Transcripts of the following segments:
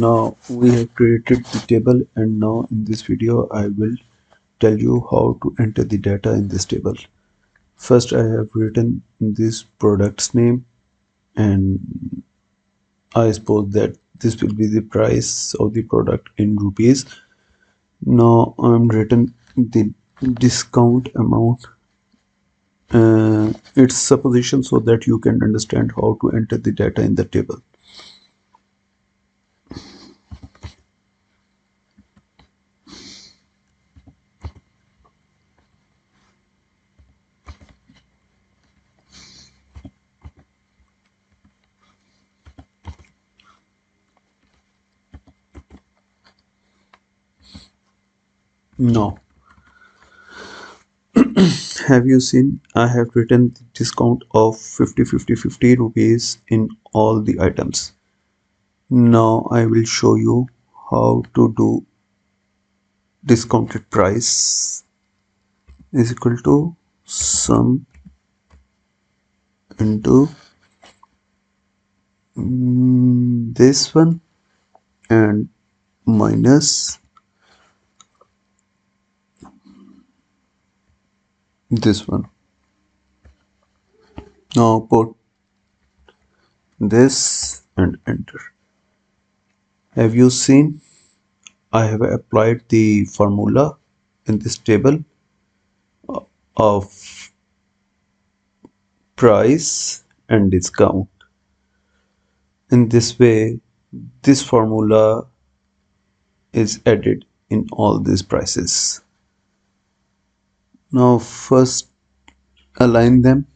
Now we have created the table, and now in this video I will tell you how to enter the data in this table. First I have written this product's name, and I suppose that this will be the price of the product in rupees. Now I'm written the discount amount, its supposition, so that you can understand how to enter the data in the table. Now have you seen I have written the discount of 50 rupees in all the items. Now I will show you how to do discounted price is equal to sum into this one and minus this one. Now put this and enter. Have you seen I have applied the formula in this table of price and discount. In this way, this formula is added in all these prices. Now first align them.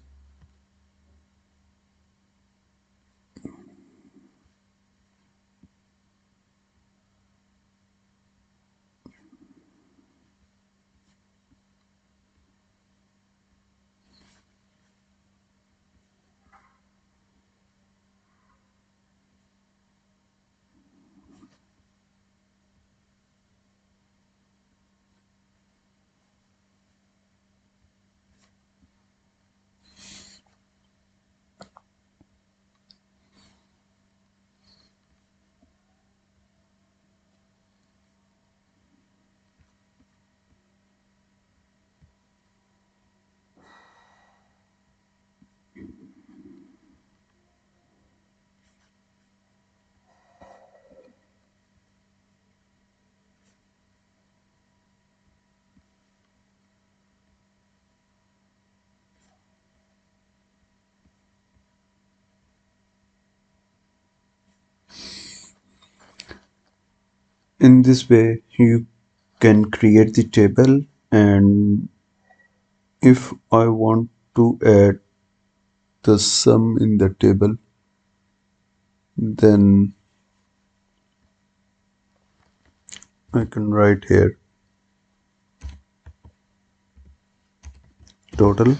In this way, you can create the table, and if I want to add the sum in the table, then I can write here total,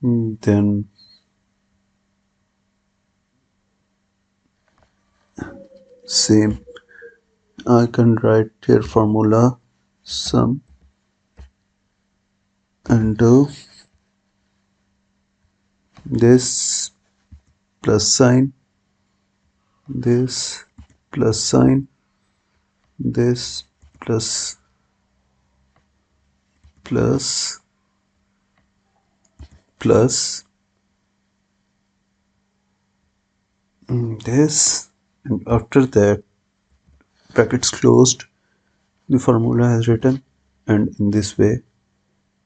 then same. I can write here formula sum into this plus sign, this plus sign, this plus plus plus this, and after that brackets closed, the formula has written, and in this way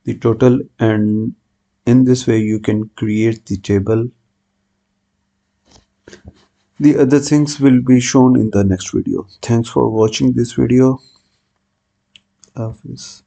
the total, and in this way you can create the table. The other things will be shown in the next video. Thanks for watching this video. Office.